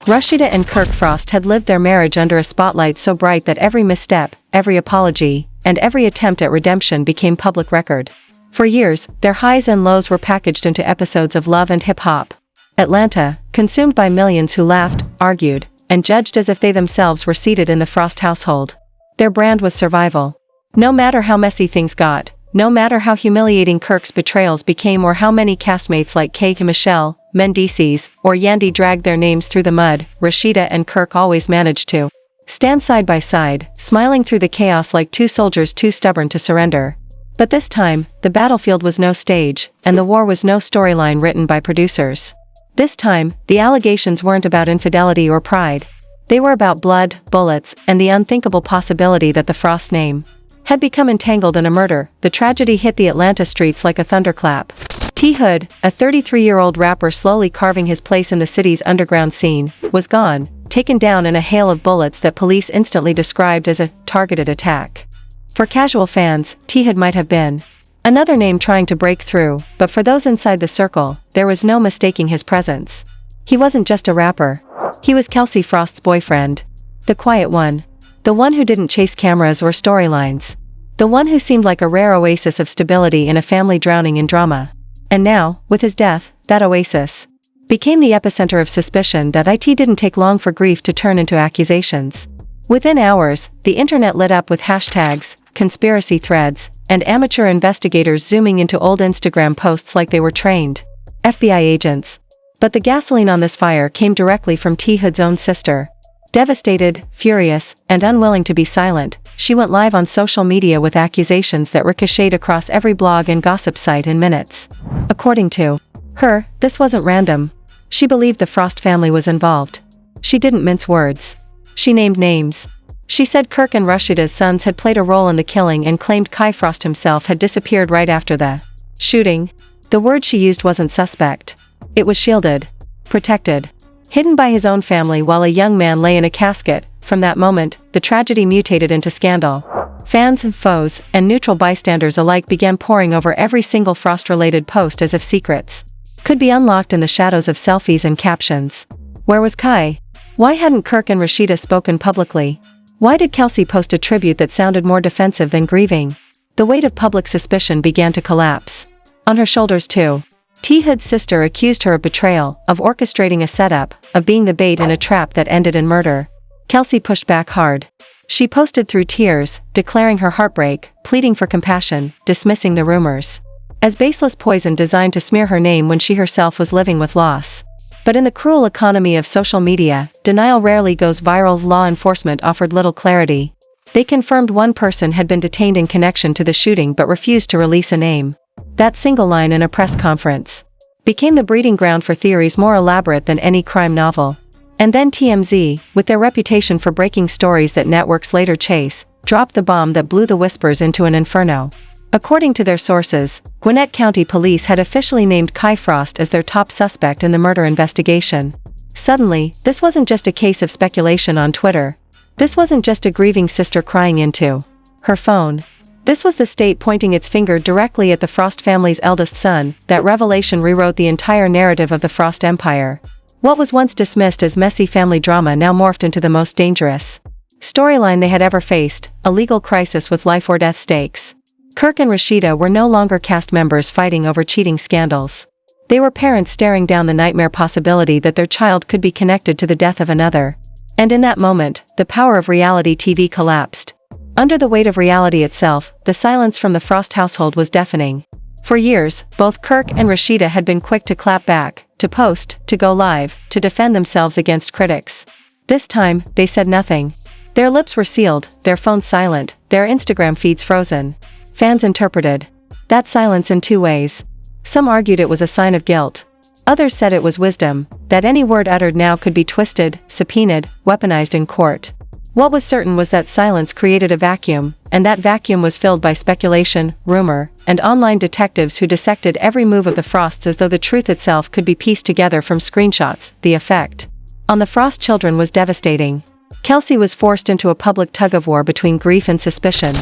Rasheeda and Kirk Frost had lived their marriage under a spotlight so bright that every misstep, every apology, and every attempt at redemption became public record. For years, their highs and lows were packaged into episodes of love and hip-hop. Atlanta, consumed by millions who laughed, argued, and judged as if they themselves were seated in the Frost household. Their brand was survival. No matter how messy things got, no matter how humiliating Kirk's betrayals became or how many castmates like Kay, Michelle, Mendices, or Yandy dragged their names through the mud, Rasheeda and Kirk always managed to stand side by side, smiling through the chaos like two soldiers too stubborn to surrender. But this time, the battlefield was no stage, and the war was no storyline written by producers. This time, the allegations weren't about infidelity or pride. They were about blood, bullets, and the unthinkable possibility that the Frost name had become entangled in a murder. The tragedy hit the Atlanta streets like a thunderclap. T. Hood, a 33-year-old rapper slowly carving his place in the city's underground scene, was gone, taken down in a hail of bullets that police instantly described as a targeted attack. For casual fans, T. Hood might have been another name trying to break through, but for those inside the circle, there was no mistaking his presence. He wasn't just a rapper. He was Kelsey Frost's boyfriend. The quiet one. The one who didn't chase cameras or storylines. The one who seemed like a rare oasis of stability in a family drowning in drama. And now, with his death, that oasis became the epicenter of suspicion that it didn't take long for grief to turn into accusations. Within hours, the internet lit up with hashtags, conspiracy threads, and amateur investigators zooming into old Instagram posts like they were trained FBI agents. But the gasoline on this fire came directly from T. Hood's own sister. Devastated, furious, and unwilling to be silent, she went live on social media with accusations that ricocheted across every blog and gossip site in minutes. According to her, this wasn't random. She believed the Frost family was involved. She didn't mince words. She named names. She said Kirk and Rasheeda's sons had played a role in the killing and claimed Kai Frost himself had disappeared right after the shooting. The word she used wasn't suspect. It was shielded. Protected. Hidden by his own family while a young man lay in a casket. From that moment, the tragedy mutated into scandal. Fans and foes, and neutral bystanders alike began poring over every single Frost-related post as if secrets could be unlocked in the shadows of selfies and captions. Where was Kai? Why hadn't Kirk and Rasheeda spoken publicly? Why did Kelsey post a tribute that sounded more defensive than grieving? The weight of public suspicion began to collapse. On her shoulders too. T. Hood's sister accused her of betrayal, of orchestrating a setup, of being the bait in a trap that ended in murder. Kelsey pushed back hard. She posted through tears, declaring her heartbreak, pleading for compassion, dismissing the rumors as baseless poison designed to smear her name when she herself was living with loss. But in the cruel economy of social media, denial rarely goes viral. Law enforcement offered little clarity. They confirmed one person had been detained in connection to the shooting but refused to release a name. That single line in a press conference became the breeding ground for theories more elaborate than any crime novel. And then TMZ, with their reputation for breaking stories that networks later chase, dropped the bomb that blew the whispers into an inferno. According to their sources, Gwinnett County Police had officially named Kai Frost as their top suspect in the murder investigation. Suddenly, this wasn't just a case of speculation on Twitter. This wasn't just a grieving sister crying into her phone. This was the state pointing its finger directly at the Frost family's eldest son. That revelation rewrote the entire narrative of the Frost empire. What was once dismissed as messy family drama now morphed into the most dangerous storyline they had ever faced, a legal crisis with life or death stakes. Kirk and Rasheeda were no longer cast members fighting over cheating scandals. They were parents staring down the nightmare possibility that their child could be connected to the death of another. And in that moment, the power of reality TV collapsed. Under the weight of reality itself, the silence from the Frost household was deafening. For years, both Kirk and Rasheeda had been quick to clap back, to post, to go live, to defend themselves against critics. This time, they said nothing. Their lips were sealed, their phones silent, their Instagram feeds frozen. Fans interpreted that silence in two ways. Some argued it was a sign of guilt. Others said it was wisdom, that any word uttered now could be twisted, subpoenaed, weaponized in court. What was certain was that silence created a vacuum, and that vacuum was filled by speculation, rumor, and online detectives who dissected every move of the Frosts as though the truth itself could be pieced together from screenshots. The effect on the Frost children was devastating. Kelsey was forced into a public tug-of-war between grief and suspicion.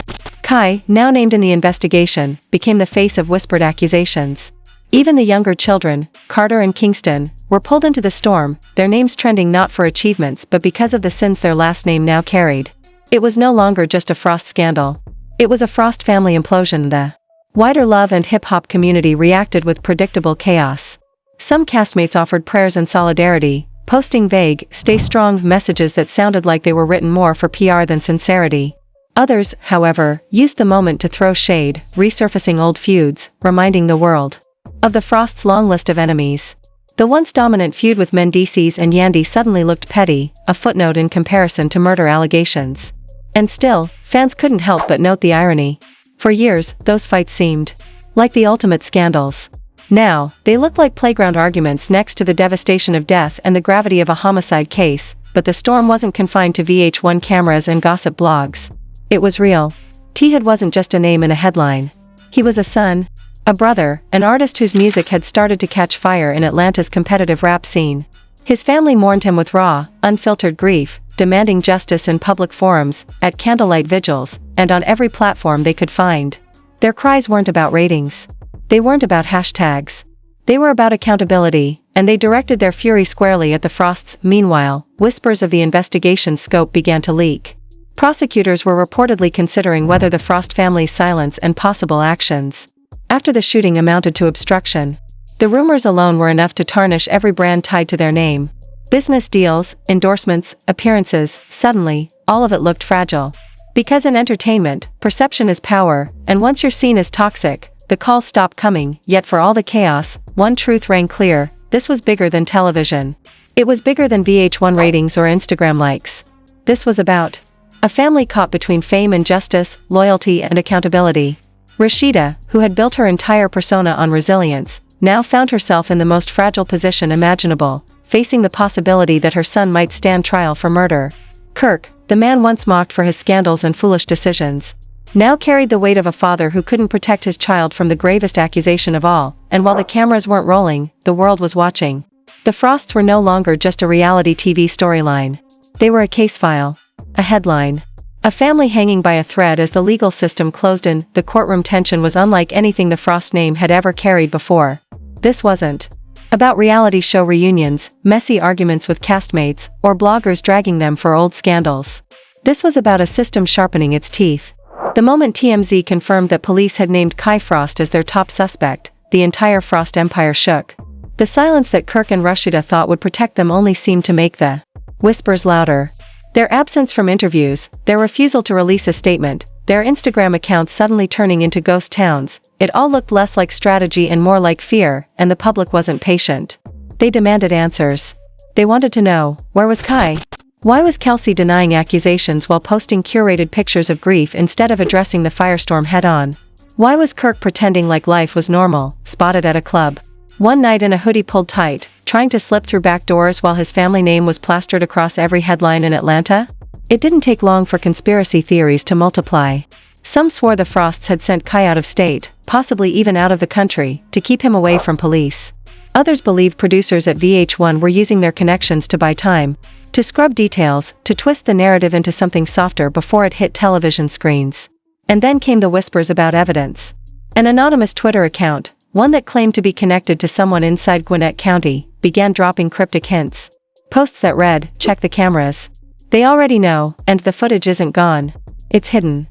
Kai, now named in the investigation, became the face of whispered accusations. Even the younger children, Carter and Kingston, were pulled into the storm, their names trending not for achievements but because of the sins their last name now carried. It was no longer just a Frost scandal. It was a Frost family implosion. The wider love and hip-hop community reacted with predictable chaos. Some castmates offered prayers and solidarity, posting vague, "stay strong" messages that sounded like they were written more for PR than sincerity. Others, however, used the moment to throw shade, resurfacing old feuds, reminding the world of the Frost's long list of enemies. The once dominant feud with Mendices and Yandy suddenly looked petty, a footnote in comparison to murder allegations. And still, fans couldn't help but note the irony. For years, those fights seemed like the ultimate scandals. Now, they looked like playground arguments next to the devastation of death and the gravity of a homicide case, but the storm wasn't confined to VH1 cameras and gossip blogs. It was real. T-Hood wasn't just a name in a headline. He was a son, a brother, an artist whose music had started to catch fire in Atlanta's competitive rap scene. His family mourned him with raw, unfiltered grief, demanding justice in public forums, at candlelight vigils, and on every platform they could find. Their cries weren't about ratings. They weren't about hashtags. They were about accountability, and they directed their fury squarely at the Frosts. Meanwhile, whispers of the investigation's scope began to leak. Prosecutors were reportedly considering whether the Frost family's silence and possible actions after the shooting amounted to obstruction. The rumors alone were enough to tarnish every brand tied to their name. Business deals, endorsements, appearances, suddenly, all of it looked fragile. Because in entertainment, perception is power, and once you're seen as toxic, the calls stopped coming. Yet for all the chaos, one truth rang clear: this was bigger than television. It was bigger than VH1 ratings or Instagram likes. This was about a family caught between fame and justice, loyalty and accountability. Rasheeda, who had built her entire persona on resilience, now found herself in the most fragile position imaginable, facing the possibility that her son might stand trial for murder. Kirk, the man once mocked for his scandals and foolish decisions, now carried the weight of a father who couldn't protect his child from the gravest accusation of all, and while the cameras weren't rolling, the world was watching. The Frosts were no longer just a reality TV storyline. They were a case file, a headline, a family hanging by a thread as the legal system closed in. The courtroom tension was unlike anything the Frost name had ever carried before. This wasn't about reality show reunions, messy arguments with castmates, or bloggers dragging them for old scandals. This was about a system sharpening its teeth. The moment TMZ confirmed that police had named Kai Frost as their top suspect, the entire Frost empire shook. The silence that Kirk and Rasheeda thought would protect them only seemed to make the whispers louder. Their absence from interviews, their refusal to release a statement, their Instagram accounts suddenly turning into ghost towns, it all looked less like strategy and more like fear, and the public wasn't patient. They demanded answers. They wanted to know, where was Kai? Why was Kelsey denying accusations while posting curated pictures of grief instead of addressing the firestorm head-on? Why was Kirk pretending like life was normal, spotted at a club one night in a hoodie pulled tight, trying to slip through back doors while his family name was plastered across every headline in Atlanta? It didn't take long for conspiracy theories to multiply. Some swore the Frosts had sent Kai out of state, possibly even out of the country, to keep him away from police. Others believed producers at VH1 were using their connections to buy time, to scrub details, to twist the narrative into something softer before it hit television screens. And then came the whispers about evidence. An anonymous Twitter account, one that claimed to be connected to someone inside Gwinnett County, began dropping cryptic hints. Posts that read, "Check the cameras. They already know, and the footage isn't gone. It's hidden."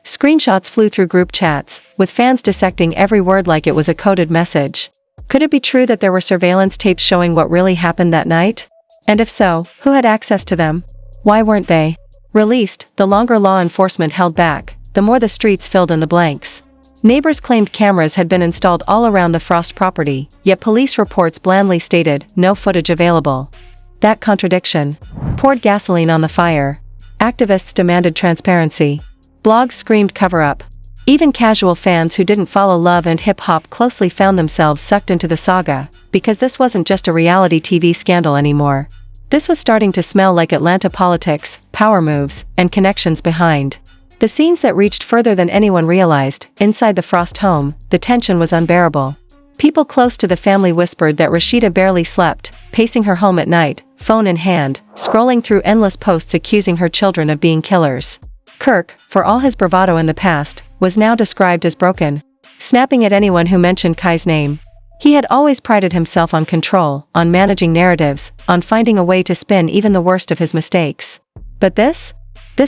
Screenshots flew through group chats, with fans dissecting every word like it was a coded message. Could it be true that there were surveillance tapes showing what really happened that night? And if so, who had access to them? Why weren't they released? The longer law enforcement held back, the more the streets filled in the blanks. Neighbors claimed cameras had been installed all around the Frost property, yet police reports blandly stated, no footage available. That contradiction poured gasoline on the fire. Activists demanded transparency. Blogs screamed cover-up. Even casual fans who didn't follow love and hip-hop closely found themselves sucked into the saga, because this wasn't just a reality TV scandal anymore. This was starting to smell like Atlanta politics, power moves, and connections behind the scenes that reached further than anyone realized. Inside the Frost home, the tension was unbearable. People close to the family whispered that Rasheeda barely slept, pacing her home at night, phone in hand, scrolling through endless posts accusing her children of being killers. Kirk, for all his bravado in the past, was now described as broken, snapping at anyone who mentioned Kai's name. He had always prided himself on control, on managing narratives, on finding a way to spin even the worst of his mistakes. But this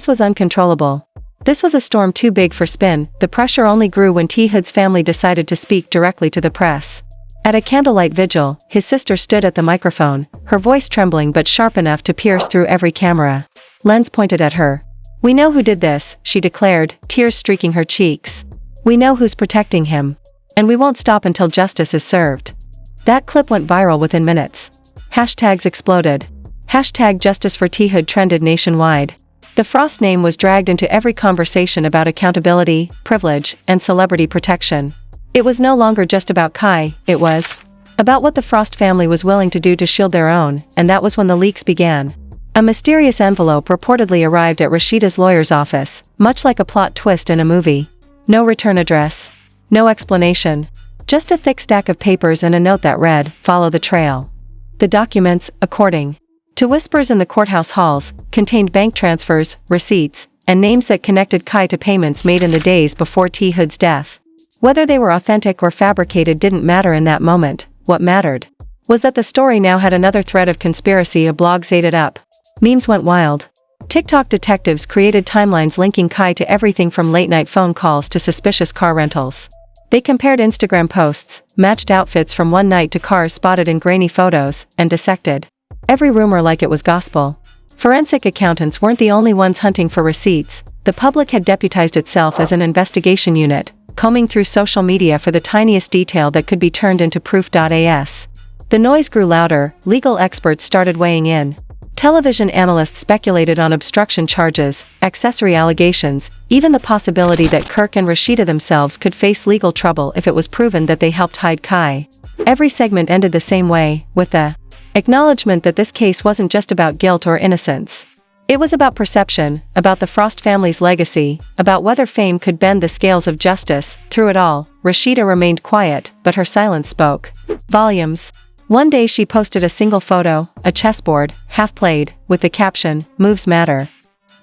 was uncontrollable. This was a storm too big for spin. The pressure only grew when T. Hood's family decided to speak directly to the press. At a candlelight vigil, his sister stood at the microphone, her voice trembling but sharp enough to pierce through every camera lens pointed at her. "We know who did this," she declared, tears streaking her cheeks. "We know who's protecting him. And we won't stop until justice is served." That clip went viral within minutes. Hashtags exploded. Hashtag Justice for T. Hood trended nationwide. The Frost name was dragged into every conversation about accountability, privilege, and celebrity protection. It was no longer just about Kai, it was about what the Frost family was willing to do to shield their own, and that was when the leaks began. A mysterious envelope reportedly arrived at Rasheeda's lawyer's office, much like a plot twist in a movie. No return address. No explanation. Just a thick stack of papers and a note that read, "Follow the trail." The documents, according to whispers in the courthouse halls, contained bank transfers, receipts, and names that connected Kai to payments made in the days before T. Hood's death. Whether they were authentic or fabricated didn't matter in that moment. What mattered was that the story now had another thread of conspiracy. Blogs ate it up. Memes went wild. TikTok detectives created timelines linking Kai to everything from late-night phone calls to suspicious car rentals. They compared Instagram posts, matched outfits from one night to cars spotted in grainy photos, and dissected every rumor like it was gospel. Forensic accountants weren't the only ones hunting for receipts. The public had deputized itself as an investigation unit, combing through social media for the tiniest detail that could be turned into proof.as. The noise grew louder, legal experts started weighing in. Television analysts speculated on obstruction charges, accessory allegations, even the possibility that Kirk and Rasheeda themselves could face legal trouble if it was proven that they helped hide Kai. Every segment ended the same way, with the acknowledgement that this case wasn't just about guilt or innocence. It was about perception, about the Frost family's legacy, about whether fame could bend the scales of justice. Through it all, Rasheeda remained quiet, but her silence spoke volumes. One day she posted a single photo, a chessboard, half played, with the caption, "Moves matter."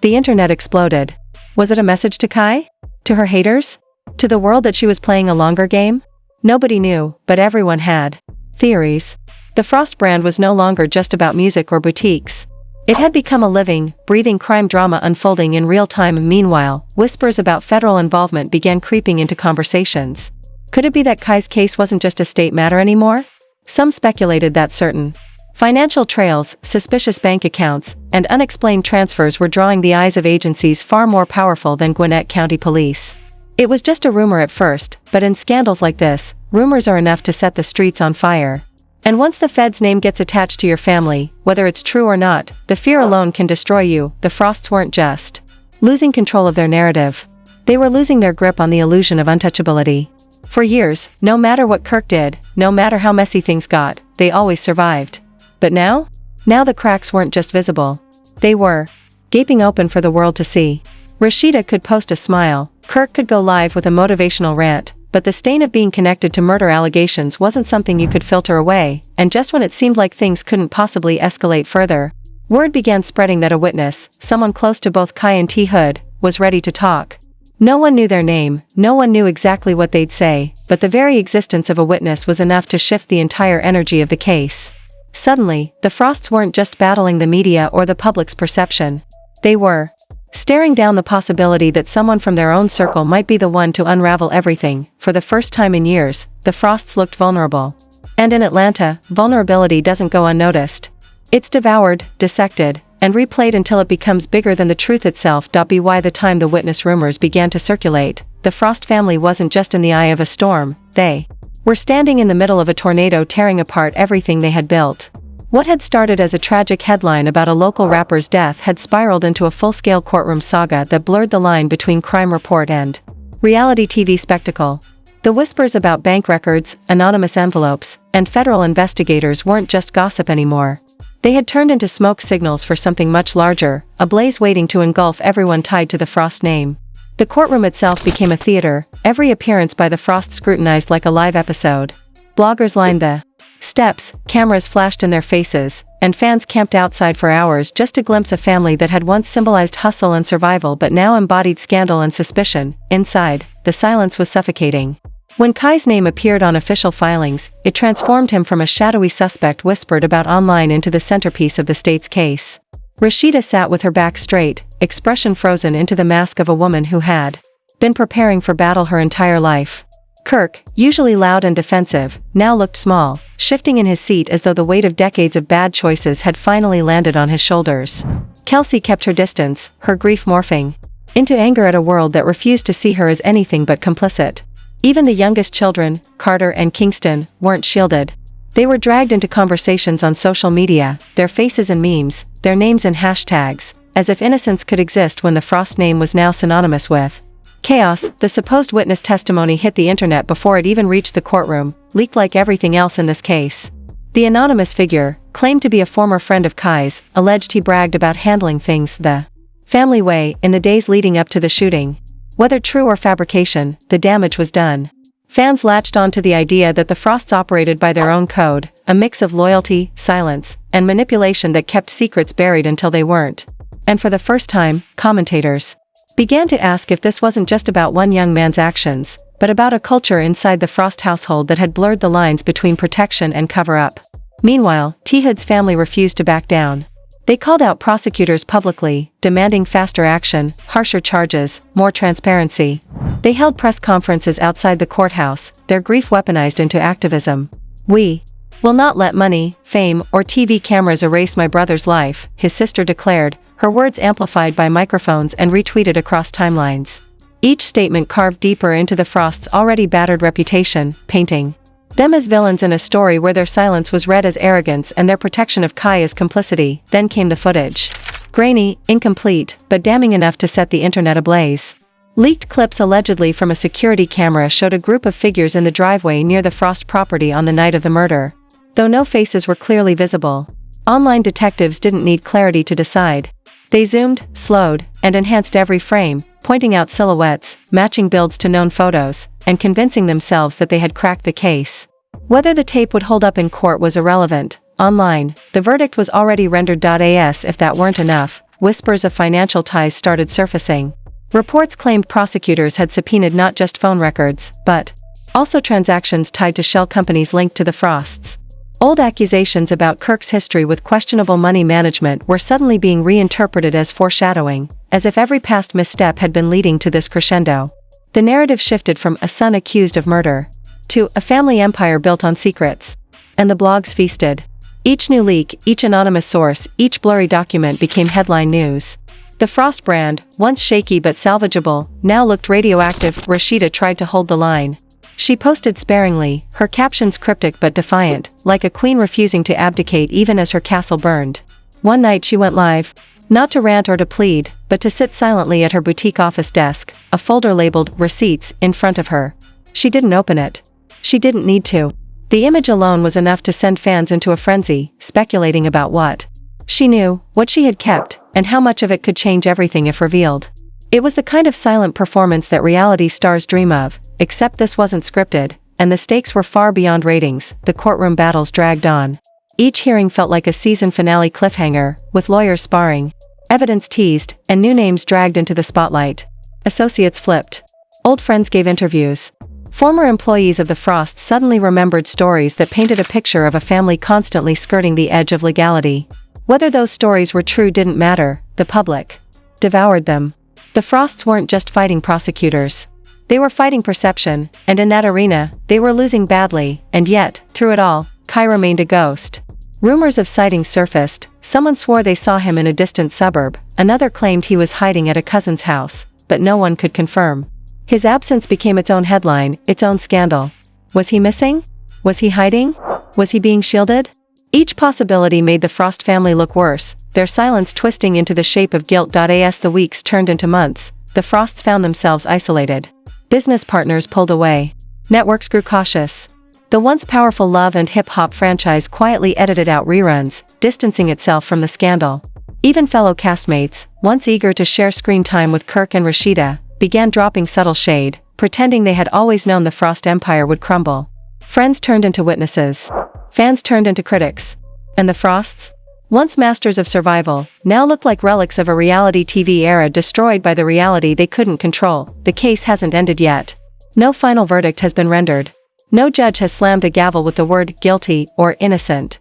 The internet exploded. Was it a message to Kai? To her haters? To the world that she was playing a longer game? Nobody knew, but everyone had theories. The Frost brand was no longer just about music or boutiques. It had become a living, breathing crime drama unfolding in real time. Meanwhile, whispers about federal involvement began creeping into conversations. Could it be that Kai's case wasn't just a state matter anymore? Some speculated that certain financial trails, suspicious bank accounts, and unexplained transfers were drawing the eyes of agencies far more powerful than Gwinnett County Police. It was just a rumor at first, but in scandals like this, rumors are enough to set the streets on fire. And once the Fed's name gets attached to your family, whether it's true or not, the fear alone can destroy you. The Frosts weren't just losing control of their narrative. They were losing their grip on the illusion of untouchability. For years, no matter what Kirk did, no matter how messy things got, they always survived. But now the cracks weren't just visible. They were gaping open for the world to see. Rasheeda could post a smile, Kirk could go live with a motivational rant, but the stain of being connected to murder allegations wasn't something you could filter away, and just when it seemed like things couldn't possibly escalate further, word began spreading that a witness, someone close to both Kai and T. Hood, was ready to talk. No one knew their name, no one knew exactly what they'd say, but the very existence of a witness was enough to shift the entire energy of the case. Suddenly, the Frosts weren't just battling the media or the public's perception. They were staring down the possibility that someone from their own circle might be the one to unravel everything. For the first time in years, the Frosts looked vulnerable. And in Atlanta, vulnerability doesn't go unnoticed. It's devoured, dissected, and replayed until it becomes bigger than the truth itself. By the time the witness rumors began to circulate, the Frost family wasn't just in the eye of a storm, they were standing in the middle of a tornado tearing apart everything they had built. What had started as a tragic headline about a local rapper's death had spiraled into a full-scale courtroom saga that blurred the line between crime report and reality TV spectacle. The whispers about bank records, anonymous envelopes, and federal investigators weren't just gossip anymore. They had turned into smoke signals for something much larger, a blaze waiting to engulf everyone tied to the Frost name. The courtroom itself became a theater, every appearance by the Frost scrutinized like a live episode. Bloggers lined the steps, cameras flashed in their faces, and fans camped outside for hours just to glimpse a family that had once symbolized hustle and survival but now embodied scandal and suspicion. Inside, the silence was suffocating. When Kai's name appeared on official filings, it transformed him from a shadowy suspect whispered about online into the centerpiece of the state's case. Rasheeda sat with her back straight, expression frozen into the mask of a woman who had been preparing for battle her entire life. Kirk, usually loud and defensive, now looked small, shifting in his seat as though the weight of decades of bad choices had finally landed on his shoulders. Kelsey kept her distance, her grief morphing into anger at a world that refused to see her as anything but complicit. Even the youngest children, Carter and Kingston, weren't shielded. They were dragged into conversations on social media, their faces in memes, their names in hashtags, as if innocence could exist when the Frost name was now synonymous with chaos. The supposed witness testimony hit the internet before it even reached the courtroom, leaked like everything else in this case. The anonymous figure, claimed to be a former friend of Kai's, alleged he bragged about handling things the family way in the days leading up to the shooting. Whether true or fabrication, the damage was done. Fans latched on to the idea that the Frosts operated by their own code, a mix of loyalty, silence, and manipulation that kept secrets buried until they weren't. And for the first time, commentators began to ask if this wasn't just about one young man's actions, but about a culture inside the Frost household that had blurred the lines between protection and cover-up. Meanwhile, T. Hood's family refused to back down. They called out prosecutors publicly, demanding faster action, harsher charges, more transparency. They held press conferences outside the courthouse, their grief weaponized into activism. "We will not let money, fame, or TV cameras erase my brother's life," his sister declared, her words amplified by microphones and retweeted across timelines. Each statement carved deeper into the Frost's already battered reputation, painting them as villains in a story where their silence was read as arrogance and their protection of Kai as complicity. Then came the footage. Grainy, incomplete, but damning enough to set the internet ablaze. Leaked clips allegedly from a security camera showed a group of figures in the driveway near the Frost property on the night of the murder. Though no faces were clearly visible, online detectives didn't need clarity to decide. They zoomed, slowed, and enhanced every frame, pointing out silhouettes, matching builds to known photos, and convincing themselves that they had cracked the case. Whether the tape would hold up in court was irrelevant. Online, the verdict was already rendered. As if that weren't enough, whispers of financial ties started surfacing. Reports claimed prosecutors had subpoenaed not just phone records, but also transactions tied to shell companies linked to the Frosts. Old accusations about Kirk's history with questionable money management were suddenly being reinterpreted as foreshadowing, as if every past misstep had been leading to this crescendo. The narrative shifted from a son accused of murder to a family empire built on secrets. And the blogs feasted. Each new leak, each anonymous source, each blurry document became headline news. The Frost brand, once shaky but salvageable, now looked radioactive. Rasheeda tried to hold the line. She posted sparingly, her captions cryptic but defiant, like a queen refusing to abdicate even as her castle burned. One night she went live, not to rant or to plead, but to sit silently at her boutique office desk, a folder labeled "Receipts" in front of her. She didn't open it. She didn't need to. The image alone was enough to send fans into a frenzy, speculating about what she knew, what she had kept, and how much of it could change everything if revealed. It was the kind of silent performance that reality stars dream of, except this wasn't scripted, and the stakes were far beyond ratings. The courtroom battles dragged on. Each hearing felt like a season finale cliffhanger, with lawyers sparring, evidence teased, and new names dragged into the spotlight. Associates flipped. Old friends gave interviews. Former employees of the Frost suddenly remembered stories that painted a picture of a family constantly skirting the edge of legality. Whether those stories were true didn't matter, the public devoured them. The Frosts weren't just fighting prosecutors. They were fighting perception, and in that arena, they were losing badly, and yet, through it all, Kai remained a ghost. Rumors of sightings surfaced. Someone swore they saw him in a distant suburb, another claimed he was hiding at a cousin's house, but no one could confirm. His absence became its own headline, its own scandal. Was he missing? Was he hiding? Was he being shielded? Each possibility made the Frost family look worse, their silence twisting into the shape of guilt. As the weeks turned into months, the Frosts found themselves isolated. Business partners pulled away. Networks grew cautious. The once powerful love and hip-hop franchise quietly edited out reruns, distancing itself from the scandal. Even fellow castmates, once eager to share screen time with Kirk and Rasheeda, began dropping subtle shade, pretending they had always known the Frost empire would crumble. Friends turned into witnesses. Fans turned into critics. And the Frosts? Once masters of survival, now looked like relics of a reality TV era destroyed by the reality they couldn't control. The case hasn't ended yet. No final verdict has been rendered. No judge has slammed a gavel with the word guilty or innocent.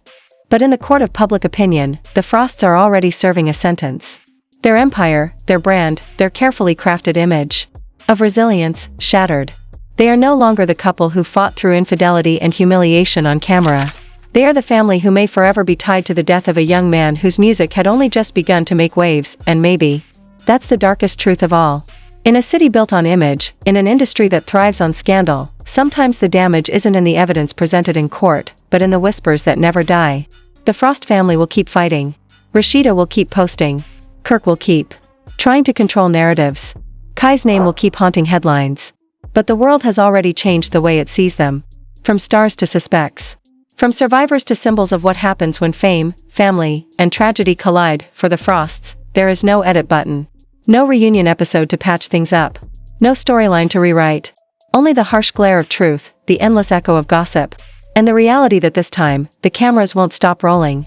But in the court of public opinion, the Frosts are already serving a sentence. Their empire, their brand, their carefully crafted image of resilience, shattered. They are no longer the couple who fought through infidelity and humiliation on camera. They are the family who may forever be tied to the death of a young man whose music had only just begun to make waves, and maybe that's the darkest truth of all. In a city built on image, in an industry that thrives on scandal, sometimes the damage isn't in the evidence presented in court, but in the whispers that never die. The Frost family will keep fighting. Rasheeda will keep posting. Kirk will keep trying to control narratives. Kai's name will keep haunting headlines. But the world has already changed the way it sees them. From stars to suspects. From survivors to symbols of what happens when fame, family, and tragedy collide. For the Frosts, there is no edit button. No reunion episode to patch things up. No storyline to rewrite. Only the harsh glare of truth, the endless echo of gossip. And the reality that this time, the cameras won't stop rolling.